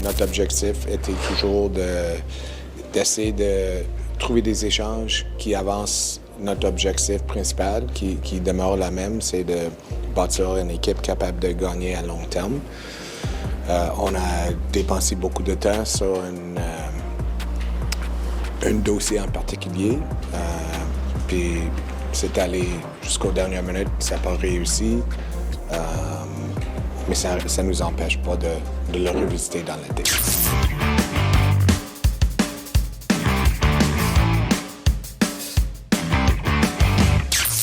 notre objectif était toujours d'essayer de trouver des échanges qui avancent notre objectif principal, qui demeure la même, c'est de bâtir une équipe capable de gagner à long terme. On a dépensé beaucoup de temps sur un dossier en particulier, puis c'est allé jusqu'aux dernières minutes, ça n'a pas réussi, mais ça ne nous empêche pas de le revisiter dans l'été.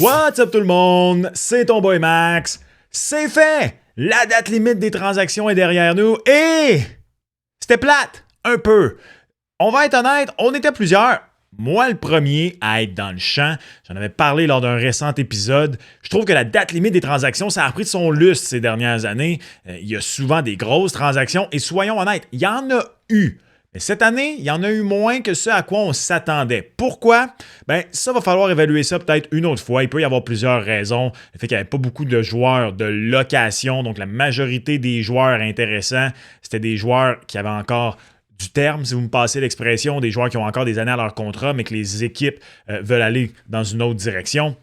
What's up tout le monde? C'est ton boy Max. C'est fait! La date limite des transactions est derrière nous et c'était plate, un peu. On va être honnête, on était plusieurs. Moi, le premier à être dans le champ, j'en avais parlé lors d'un récent épisode. Je trouve que la date limite des transactions, ça a pris de son lustre ces dernières années. Il y a souvent des grosses transactions et soyons honnêtes, il y en a eu. Mais cette année, il y en a eu moins que ce à quoi on s'attendait. Pourquoi? Bien, ça va falloir évaluer ça peut-être une autre fois. Il peut y avoir plusieurs raisons. Le fait qu'il n'y avait pas beaucoup de joueurs de location, donc la majorité des joueurs intéressants, c'était des joueurs qui avaient encore du terme, si vous me passez l'expression, des joueurs qui ont encore des années à leur contrat, mais que les équipes veulent aller dans une autre direction.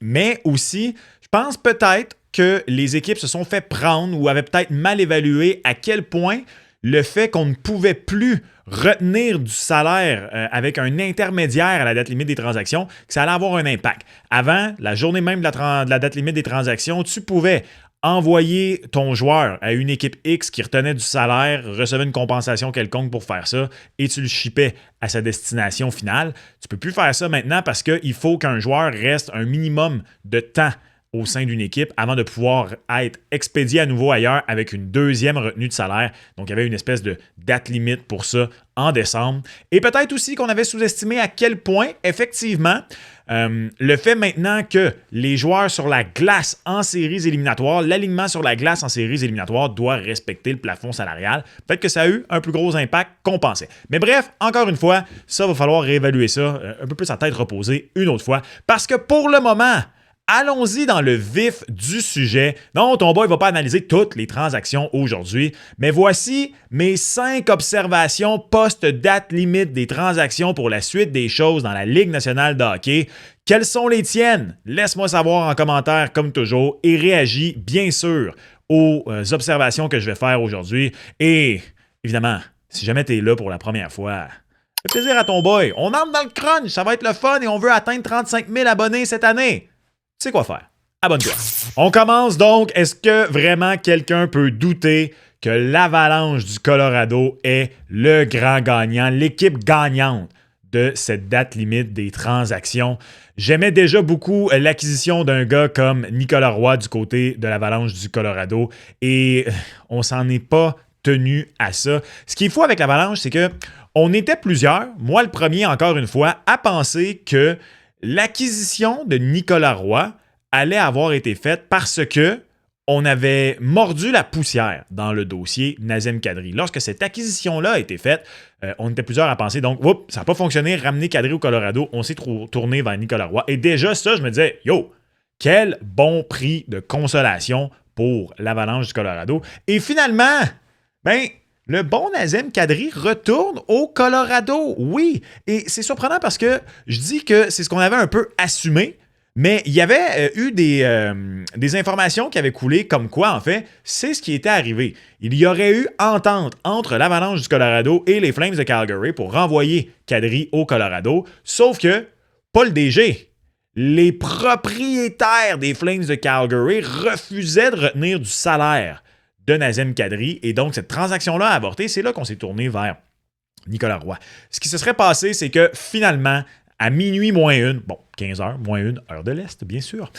Mais aussi, je pense peut-être que les équipes se sont fait prendre ou avaient peut-être mal évalué à quel point le fait qu'on ne pouvait plus retenir du salaire avec un intermédiaire à la date limite des transactions, que ça allait avoir un impact. Avant, la journée même de la date limite des transactions, tu pouvais envoyer ton joueur à une équipe X qui retenait du salaire, recevait une compensation quelconque pour faire ça et tu le shippais à sa destination finale. Tu ne peux plus faire ça maintenant parce qu'il faut qu'un joueur reste un minimum de temps au sein d'une équipe avant de pouvoir être expédié à nouveau ailleurs avec une deuxième retenue de salaire. Donc, il y avait une espèce de date limite pour ça en décembre. Et peut-être aussi qu'on avait sous-estimé à quel point, effectivement, le fait maintenant que les joueurs sur la glace en séries éliminatoires, l'alignement sur la glace en séries éliminatoires doit respecter le plafond salarial. Peut-être que ça a eu un plus gros impact qu'on pensait. Mais bref, encore une fois, ça va falloir réévaluer ça un peu plus à tête reposée une autre fois. Parce que pour le moment, allons-y dans le vif du sujet. Non, ton boy ne va pas analyser toutes les transactions aujourd'hui, mais voici mes 5 observations post-date limite des transactions pour la suite des choses dans la Ligue nationale de hockey. Quelles sont les tiennes? Laisse-moi savoir en commentaire comme toujours et réagis bien sûr aux observations que je vais faire aujourd'hui. Et évidemment, si jamais tu es là pour la première fois, fais plaisir à ton boy. On entre dans le crunch, ça va être le fun et on veut atteindre 35 000 abonnés cette année. Tu sais quoi faire. Abonne-toi. On commence donc. Est-ce que vraiment quelqu'un peut douter que l'Avalanche du Colorado est le grand gagnant, l'équipe gagnante de cette date limite des transactions? J'aimais déjà beaucoup l'acquisition d'un gars comme Nicolas Roy du côté de l'Avalanche du Colorado et on s'en est pas tenu à ça. Ce qu'il faut avec l'Avalanche, c'est que on était plusieurs, moi le premier encore une fois, à penser que l'acquisition de Nicolas Roy allait avoir été faite parce que on avait mordu la poussière dans le dossier Nazem Kadri. Lorsque cette acquisition-là a été faite, on était plusieurs à penser, donc, ça n'a pas fonctionné, ramener Kadri au Colorado, on s'est tourné vers Nicolas Roy. Et déjà, ça, je me disais, yo, quel bon prix de consolation pour l'Avalanche du Colorado. Et finalement, le bon Nazem Kadri retourne au Colorado, oui. Et c'est surprenant parce que je dis que c'est ce qu'on avait un peu assumé, mais il y avait eu des informations qui avaient coulé comme quoi, en fait, c'est ce qui était arrivé. Il y aurait eu entente entre l'Avalanche du Colorado et les Flames de Calgary pour renvoyer Kadri au Colorado, sauf que, pas le DG, les propriétaires des Flames de Calgary refusaient de retenir du salaire de Nazem Kadri. Et donc, cette transaction-là a avorté. C'est là qu'on s'est tourné vers Nicolas Roy. Ce qui se serait passé, c'est que finalement, à minuit moins une, 15h moins une, heure de l'Est, bien sûr,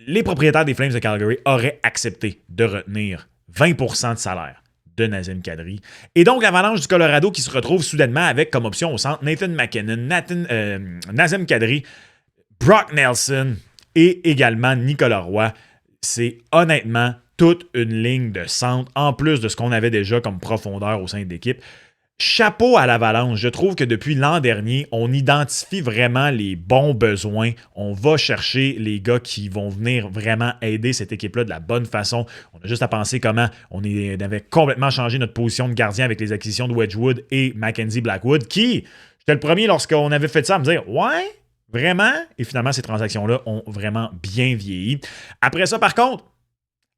les propriétaires des Flames de Calgary auraient accepté de retenir 20% de salaire de Nazem Kadri. Et donc, l'Avalanche du Colorado qui se retrouve soudainement avec comme option au centre Nathan MacKinnon, Nazem Kadri, Brock Nelson et également Nicolas Roy. C'est honnêtement toute une ligne de centre, en plus de ce qu'on avait déjà comme profondeur au sein de l'équipe. chapeau à l'Avalanche. Je trouve que depuis l'an dernier, on identifie vraiment les bons besoins. On va chercher les gars qui vont venir vraiment aider cette équipe-là de la bonne façon. On a juste à penser comment on avait complètement changé notre position de gardien avec les acquisitions de Wedgwood et Mackenzie Blackwood, qui, j'étais le premier lorsqu'on avait fait ça à me dire « Ouais, vraiment? » Et finalement, ces transactions-là ont vraiment bien vieilli. Après ça, par contre,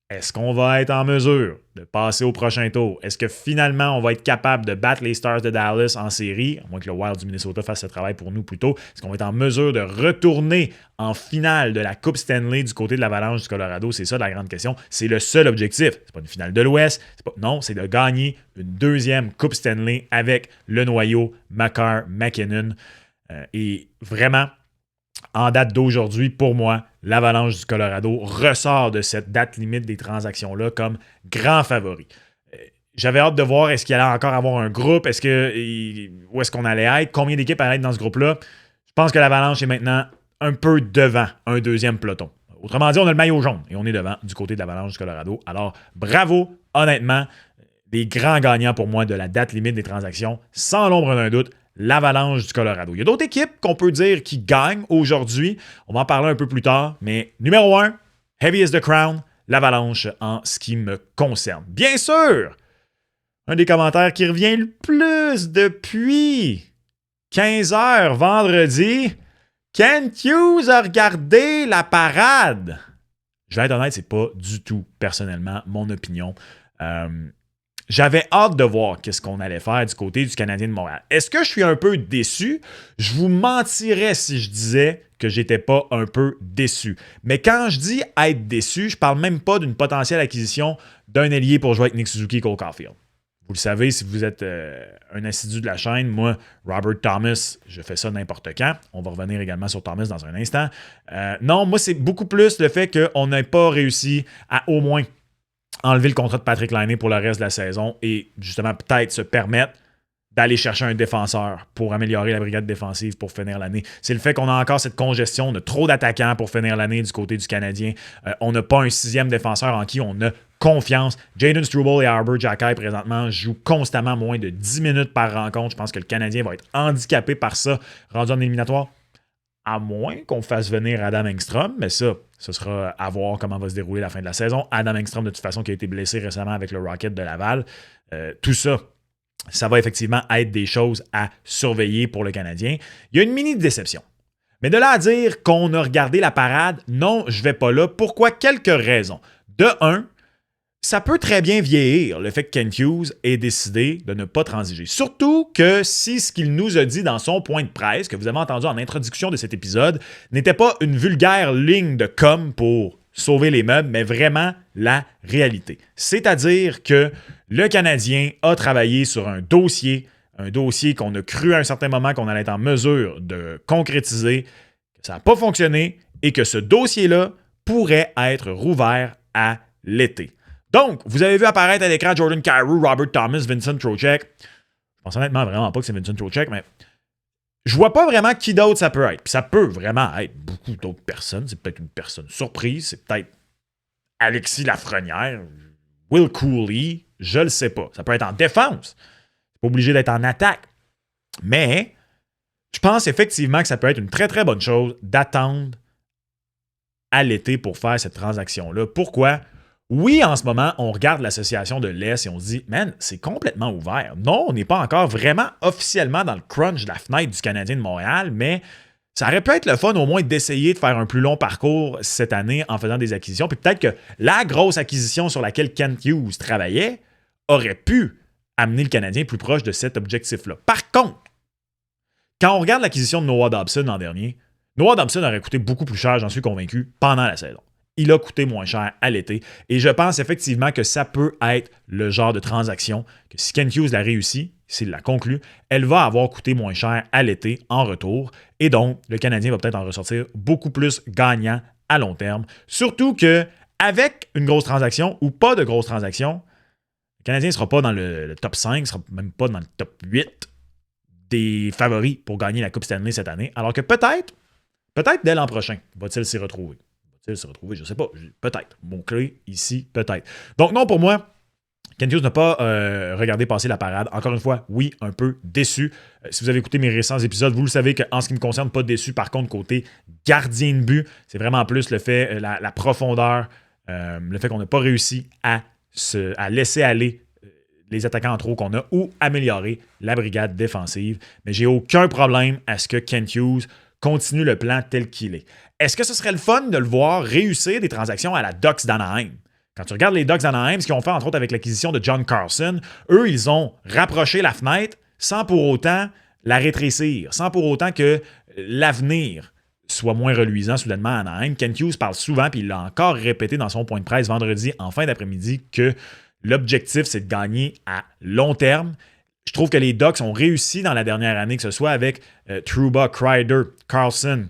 est-ce qu'on va être en mesure de passer au prochain tour? Est-ce que finalement, on va être capable de battre les Stars de Dallas en série, à moins que le Wild du Minnesota fasse ce travail pour nous plus tôt? Est-ce qu'on va être en mesure de retourner en finale de la Coupe Stanley du côté de l'Avalanche du Colorado? C'est ça la grande question. C'est le seul objectif. C'est pas une finale de l'Ouest. Non, c'est de gagner une deuxième Coupe Stanley avec le noyau Makar, McKinnon. Et vraiment, en date d'aujourd'hui, pour moi, l'Avalanche du Colorado ressort de cette date limite des transactions-là comme grand favori. J'avais hâte de voir est-ce qu'il allait encore avoir un groupe, où est-ce qu'on allait être, combien d'équipes allaient être dans ce groupe-là. Je pense que l'Avalanche est maintenant un peu devant un deuxième peloton. Autrement dit, on a le maillot jaune et on est devant du côté de l'Avalanche du Colorado. Alors, bravo, honnêtement, des grands gagnants pour moi de la date limite des transactions, sans l'ombre d'un doute, l'Avalanche du Colorado. Il y a d'autres équipes qu'on peut dire qui gagnent aujourd'hui. On va en parler un peu plus tard. Mais numéro 1, heavy is the crown, l'Avalanche en ce qui me concerne. Bien sûr, un des commentaires qui revient le plus depuis 15h vendredi, Kent Hughes a regardé la parade. Je vais être honnête, c'est pas du tout personnellement mon opinion. J'avais hâte de voir qu'est-ce qu'on allait faire du côté du Canadien de Montréal. Est-ce que je suis un peu déçu? Je vous mentirais si je disais que j'étais pas un peu déçu. Mais quand je dis être déçu, je parle même pas d'une potentielle acquisition d'un ailier pour jouer avec Nick Suzuki et Cole Caulfield. Vous le savez, si vous êtes un assidu de la chaîne, moi, Robert Thomas, je fais ça n'importe quand. On va revenir également sur Thomas dans un instant. Non, moi, c'est beaucoup plus le fait qu'on n'ait pas réussi à au moins enlever le contrat de Patrick Laine pour le reste de la saison et justement peut-être se permettre d'aller chercher un défenseur pour améliorer la brigade défensive pour finir l'année. C'est le fait qu'on a encore cette congestion, on a trop d'attaquants pour finir l'année du côté du Canadien. On n'a pas un sixième défenseur en qui on a confiance. Jayden Struble et Arbor Xhekaj présentement jouent constamment moins de 10 minutes par rencontre. Je pense que le Canadien va être handicapé par ça, rendu en éliminatoire. À moins qu'on fasse venir Adam Engstrom, mais ça, ce sera à voir comment va se dérouler la fin de la saison. Adam Engstrom, de toute façon, qui a été blessé récemment avec le Rocket de Laval. Tout ça, ça va effectivement être des choses à surveiller pour le Canadien. Il y a une mini déception. Mais de là à dire qu'on a regardé la parade, non, je ne vais pas là. Pourquoi? Quelques raisons. De un, ça peut très bien vieillir, le fait que Kent Hughes ait décidé de ne pas transiger. Surtout que si ce qu'il nous a dit dans son point de presse, que vous avez entendu en introduction de cet épisode, n'était pas une vulgaire ligne de com pour sauver les meubles, mais vraiment la réalité. C'est-à-dire que le Canadien a travaillé sur un dossier qu'on a cru à un certain moment qu'on allait être en mesure de concrétiser, que ça n'a pas fonctionné et que ce dossier-là pourrait être rouvert à l'été. Donc, vous avez vu apparaître à l'écran Jordan Kyrou, Robert Thomas, Vincent Trocheck. Je pense honnêtement vraiment pas que c'est Vincent Trocheck, mais je vois pas vraiment qui d'autre ça peut être. Puis ça peut vraiment être beaucoup d'autres personnes. C'est peut-être une personne surprise. C'est peut-être Alexis Lafrenière, Will Cooley, je le sais pas. Ça peut être en défense. C'est pas obligé d'être en attaque. Mais je pense effectivement que ça peut être une très très bonne chose d'attendre à l'été pour faire cette transaction-là. Pourquoi? Oui, en ce moment, on regarde l'association de l'Est et on se dit, man, c'est complètement ouvert. Non, on n'est pas encore vraiment officiellement dans le crunch de la fenêtre du Canadien de Montréal, mais ça aurait pu être le fun au moins d'essayer de faire un plus long parcours cette année en faisant des acquisitions. Puis peut-être que la grosse acquisition sur laquelle Kent Hughes travaillait aurait pu amener le Canadien plus proche de cet objectif-là. Par contre, quand on regarde l'acquisition de Noah Dobson l'an dernier, Noah Dobson aurait coûté beaucoup plus cher, j'en suis convaincu, pendant la saison. Il a coûté moins cher à l'été. Et je pense effectivement que ça peut être le genre de transaction que si Kent Hughes l'a réussi, s'il l'a conclu, elle va avoir coûté moins cher à l'été en retour. Et donc, le Canadien va peut-être en ressortir beaucoup plus gagnant à long terme. Surtout qu'avec une grosse transaction ou pas de grosse transaction, le Canadien ne sera pas dans le top 5, ne sera même pas dans le top 8 des favoris pour gagner la Coupe Stanley cette année. Alors que peut-être dès l'an prochain, va-t-il s'y retrouver? Se retrouver, je ne sais pas, peut-être. Mon clé ici, peut-être. Donc non, pour moi, Kent Hughes n'a pas regardé passer la parade. Encore une fois, oui, un peu déçu. Si vous avez écouté mes récents épisodes, vous le savez qu'en ce qui me concerne, pas déçu. Par contre, côté gardien de but, c'est vraiment plus le fait, la profondeur, le fait qu'on n'a pas réussi à laisser aller les attaquants en trop qu'on a ou améliorer la brigade défensive. Mais j'ai aucun problème à ce que Kent Hughes continue le plan tel qu'il est. Est-ce que ce serait le fun de le voir réussir des transactions à la Ducks d'Anaheim? Quand tu regardes les Ducks d'Anaheim, ce qu'ils ont fait entre autres avec l'acquisition de John Carlson, eux, ils ont rapproché la fenêtre sans pour autant la rétrécir, sans pour autant que l'avenir soit moins reluisant soudainement à Anaheim. Kent Hughes parle souvent, puis il l'a encore répété dans son point de presse vendredi en fin d'après-midi, que l'objectif, c'est de gagner à long terme. Je trouve que les Ducks ont réussi dans la dernière année, que ce soit avec Trouba, Kreider, Carlson,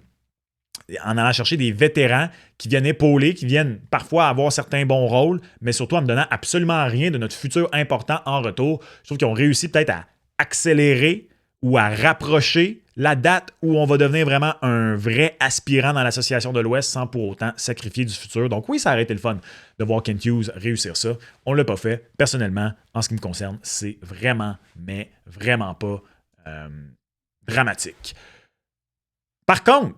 en allant chercher des vétérans qui viennent épauler, qui viennent parfois avoir certains bons rôles, mais surtout en ne donnant absolument rien de notre futur important en retour. Je trouve qu'ils ont réussi peut-être à accélérer ou à rapprocher la date où on va devenir vraiment un vrai aspirant dans l'association de l'Ouest sans pour autant sacrifier du futur. Donc oui, ça aurait été le fun de voir Kent Hughes réussir ça. On ne l'a pas fait. Personnellement, en ce qui me concerne, c'est vraiment, mais vraiment pas dramatique. Par contre,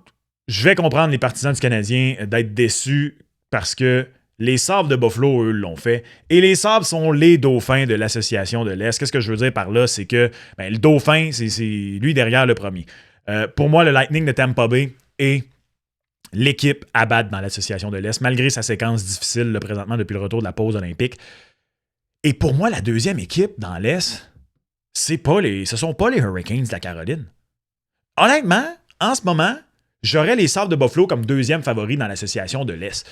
je vais comprendre les partisans du Canadien d'être déçus parce que les Sabres de Buffalo, eux, l'ont fait. Et les Sabres sont les dauphins de l'association de l'Est. Qu'est-ce que je veux dire par là? C'est que le dauphin, c'est lui derrière le premier. Pour moi, le Lightning de Tampa Bay est l'équipe à battre dans l'association de l'Est, malgré sa séquence difficile là, présentement depuis le retour de la pause olympique. Et pour moi, la deuxième équipe dans l'Est, ce sont pas les Hurricanes de la Caroline. Honnêtement, en ce moment, j'aurais les Sabres de Buffalo comme deuxième favori dans l'association de l'Est.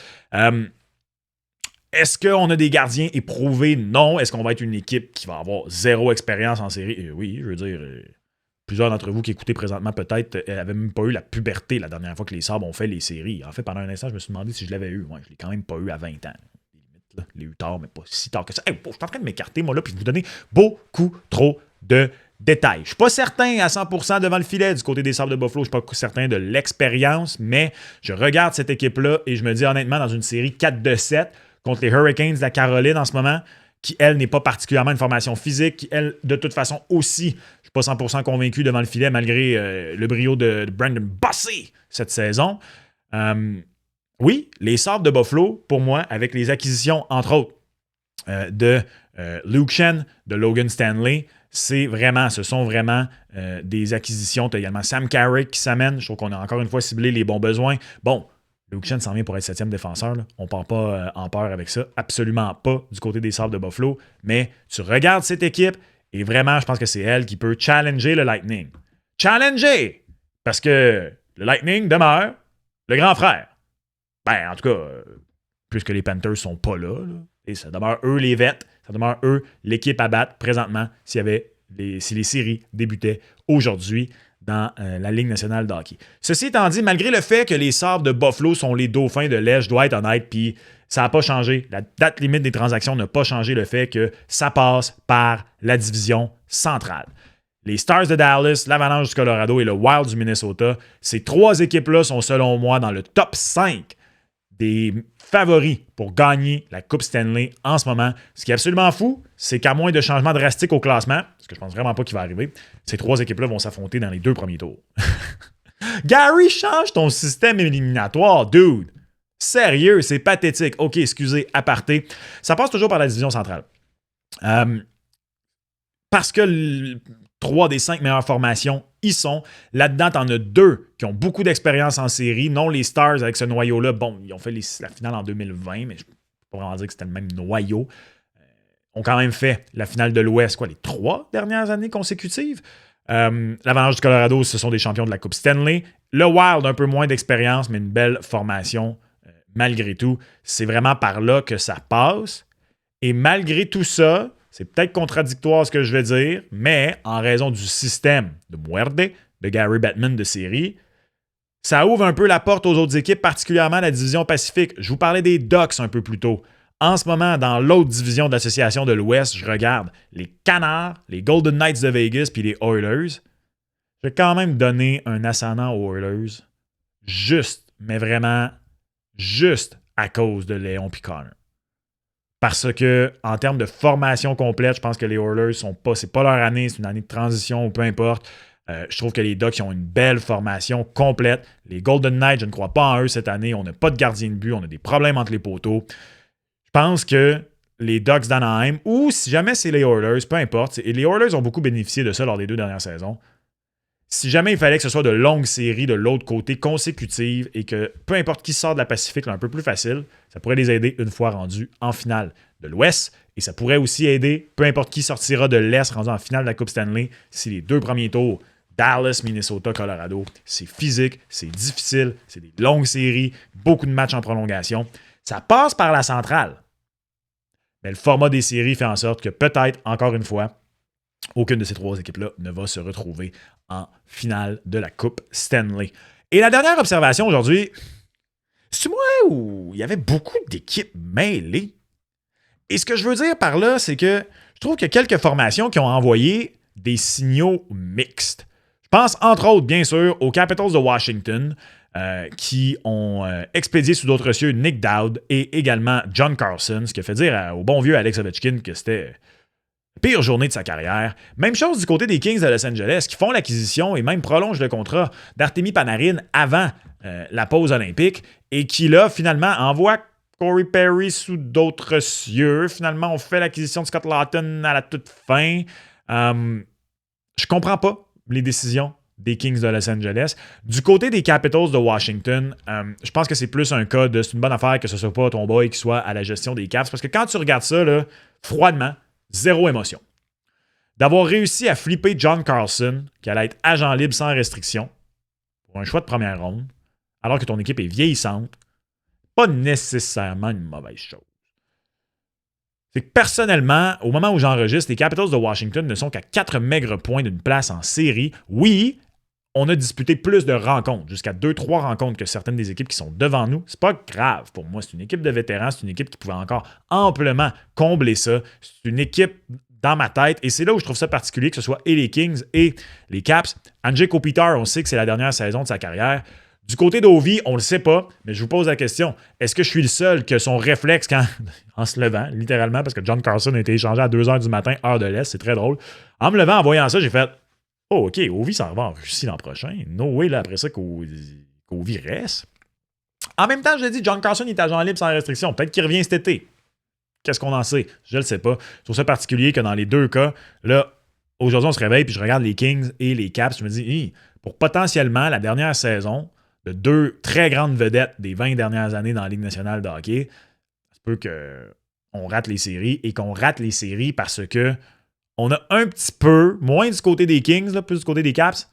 Est-ce qu'on a des gardiens éprouvés? Non. Est-ce qu'on va être une équipe qui va avoir zéro expérience en série? Oui, je veux dire, plusieurs d'entre vous qui écoutez présentement peut-être n'avaient même pas eu la puberté la dernière fois que les Sabres ont fait les séries. En fait, pendant un instant, je me suis demandé si je l'avais eu. Ouais, je ne l'ai quand même pas eu à 20 ans. Je l'ai eu tard, mais pas si tard que ça. Hey, je suis en train de m'écarter, moi, là, puis de vous donner beaucoup trop de détails. Je ne suis pas certain à 100% devant le filet du côté des Sabres de Buffalo. Je ne suis pas certain de l'expérience, mais je regarde cette équipe-là et je me dis honnêtement, dans une série 4-7 contre les Hurricanes de la Caroline en ce moment, qui, elle, n'est pas particulièrement une formation physique, qui, elle, de toute façon aussi, je ne suis pas 100% convaincu devant le filet, malgré le brio de Brandon Bossy cette saison. Oui, les Sabres de Buffalo, pour moi, avec les acquisitions, entre autres, de Luke Schenn, de Logan Stanley, ce sont vraiment des acquisitions. Tu as également Sam Carrick qui s'amène. Je trouve qu'on a encore une fois ciblé les bons besoins. Bon, Luke Schenn s'en vient pour être 7e défenseur. Là. On ne part pas en peur avec ça. Absolument pas du côté des Sabres de Buffalo. Mais tu regardes cette équipe et vraiment, je pense que c'est elle qui peut challenger le Lightning. Challenger! Parce que le Lightning demeure le grand frère. Ben, en tout cas, puisque les Panthers ne sont pas là, et ça demeure eux les vets, ça demeure eux l'équipe à battre présentement si les séries débutaient aujourd'hui dans la Ligue nationale de hockey. Ceci étant dit, malgré le fait que les Sabres de Buffalo sont les dauphins de l'Est, je dois être honnête, puis ça n'a pas changé. La date limite des transactions n'a pas changé le fait que ça passe par la division centrale. Les Stars de Dallas, l'Avalanche du Colorado et le Wild du Minnesota, ces trois équipes-là sont selon moi dans le top 5 des favoris pour gagner la Coupe Stanley en ce moment. Ce qui est absolument fou, c'est qu'à moins de changements drastiques au classement, ce que je pense vraiment pas qu'il va arriver, ces trois équipes-là vont s'affronter dans les 2 premiers tours. Gary, change ton système éliminatoire, dude! Sérieux, c'est pathétique. OK, excusez, aparté. Ça passe toujours par la division centrale. Parce que 3 des 5 meilleures formations y sont. Là-dedans, t'en as 2 qui ont beaucoup d'expérience en série. Non, les Stars, avec ce noyau-là, bon, ils ont fait la finale en 2020, mais je ne peux pas vraiment dire que c'était le même noyau. Ont quand même fait la finale de l'Ouest, les 3 dernières années consécutives. L'Avalanche du Colorado, ce sont des champions de la Coupe Stanley. Le Wild, un peu moins d'expérience, mais une belle formation malgré tout. C'est vraiment par là que ça passe. Et malgré tout ça, c'est peut-être contradictoire ce que je vais dire, mais en raison du système de Muerde, de Gary Bettman de série, ça ouvre un peu la porte aux autres équipes, particulièrement la division Pacifique. Je vous parlais des Ducks un peu plus tôt. En ce moment, dans l'autre division de l'association de l'Ouest, je regarde les Canards, les Golden Knights de Vegas puis les Oilers. Je vais quand même donner un ascendant aux Oilers, juste, mais vraiment juste à cause de Léon Picard. Parce que, en termes de formation complète, je pense que les Oilers c'est pas leur année, c'est une année de transition ou peu importe. Je trouve que les Ducks ont une belle formation complète. Les Golden Knights, je ne crois pas en eux cette année. On n'a pas de gardien de but, on a des problèmes entre les poteaux. Je pense que les Ducks d'Anaheim, ou si jamais c'est les Oilers, peu importe, et les Oilers ont beaucoup bénéficié de ça lors des 2 dernières saisons. Si jamais il fallait que ce soit de longues séries de l'autre côté consécutives et que peu importe qui sort de la Pacifique, là, un peu plus facile, ça pourrait les aider une fois rendus en finale de l'Ouest. Et ça pourrait aussi aider peu importe qui sortira de l'Est rendu en finale de la Coupe Stanley si les 2 premiers tours, Dallas, Minnesota, Colorado, c'est physique, c'est difficile, c'est des longues séries, beaucoup de matchs en prolongation. Ça passe par la centrale. Mais le format des séries fait en sorte que peut-être, encore une fois, aucune de ces 3 équipes-là ne va se retrouver en finale de la Coupe Stanley. Et la dernière observation aujourd'hui, c'est moi où il y avait beaucoup d'équipes mêlées. Et ce que je veux dire par là, c'est que je trouve qu'il y a quelques formations qui ont envoyé des signaux mixtes. Je pense entre autres, bien sûr, aux Capitals de Washington, qui ont expédié sous d'autres cieux Nick Dowd et également John Carlson, ce qui a fait dire au bon vieux Alex Ovechkin que c'était la pire journée de sa carrière. Même chose du côté des Kings de Los Angeles, qui font l'acquisition et même prolongent le contrat d'Artemi Panarin avant la pause olympique et qui, là, finalement, envoie Corey Perry sous d'autres cieux. Finalement, on fait l'acquisition de Scott Laughton à la toute fin. Je comprends pas les décisions des Kings de Los Angeles. Du côté des Capitals de Washington, je pense que c'est plus un cas de c'est une bonne affaire que ce soit pas ton boy qui soit à la gestion des Caps. Parce que quand tu regardes ça, là, froidement, zéro émotion. D'avoir réussi à flipper John Carlson, qui allait être agent libre sans restriction, pour un choix de première ronde, alors que ton équipe est vieillissante, pas nécessairement une mauvaise chose. C'est que personnellement, au moment où j'enregistre, les Capitals de Washington ne sont qu'à 4 maigres points d'une place en série. Oui, on a disputé plus de rencontres, jusqu'à 2-3 rencontres que certaines des équipes qui sont devant nous. C'est pas grave pour moi. C'est une équipe de vétérans, c'est une équipe qui pouvait encore amplement combler ça. C'est une équipe dans ma tête, et c'est là où je trouve ça particulier, que ce soit et les Kings et les Caps. Andrzej Kopitar, on sait que c'est la dernière saison de sa carrière. Du côté d'Ovi, on le sait pas, mais je vous pose la question. Est-ce que je suis le seul que son réflexe en se levant, littéralement, parce que John Carlson a été échangé à 2h du matin, heure de l'Est, c'est très drôle. En me levant, en voyant ça, j'ai fait « Oh, OK, Ovi s'en va en Russie l'an prochain. No way, là, après ça, qu'Ovi reste. » En même temps, je l'ai dit, John Carlson est agent libre sans restriction. Peut-être qu'il revient cet été. Qu'est-ce qu'on en sait? Je le sais pas. Je trouve ça particulier que dans les 2 cas, là, aujourd'hui, on se réveille puis je regarde les Kings et les Caps. Je me dis, pour potentiellement la dernière saison de 2 très grandes vedettes des 20 dernières années dans la Ligue nationale de hockey, ça se peut qu'on rate les séries et qu'on rate les séries parce que on a un petit peu, moins du côté des Kings, là, plus du côté des Caps,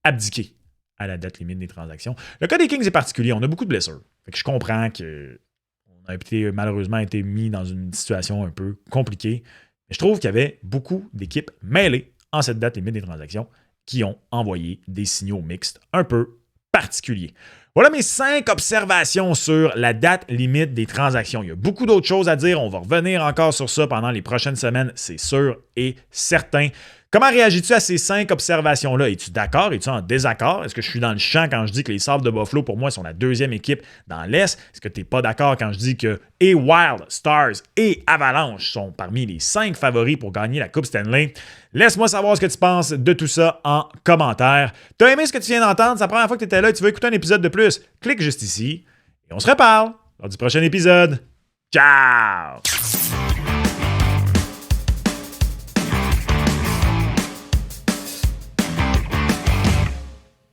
abdiqué à la date limite des transactions. Le cas des Kings est particulier. On a beaucoup de blessures. Fait que je comprends qu'on a malheureusement été mis dans une situation un peu compliquée. Mais je trouve qu'il y avait beaucoup d'équipes mêlées en cette date limite des transactions qui ont envoyé des signaux mixtes un peu particuliers. Voilà mes 5 observations sur la date limite des transactions. Il y a beaucoup d'autres choses à dire. On va revenir encore sur ça pendant les prochaines semaines, c'est sûr et certain. Comment réagis-tu à ces 5 observations-là? Es-tu d'accord? Es-tu en désaccord? Est-ce que je suis dans le champ quand je dis que les Sabres de Buffalo, pour moi, sont la 2e équipe dans l'Est? Est-ce que tu n'es pas d'accord quand je dis que et Wild, Stars et Avalanche sont parmi les 5 favoris pour gagner la Coupe Stanley? Laisse-moi savoir ce que tu penses de tout ça en commentaire. T'as aimé ce que tu viens d'entendre? C'est la première fois que tu étais là et tu veux écouter un épisode de plus? Clique juste ici et on se reparle lors du prochain épisode. Ciao!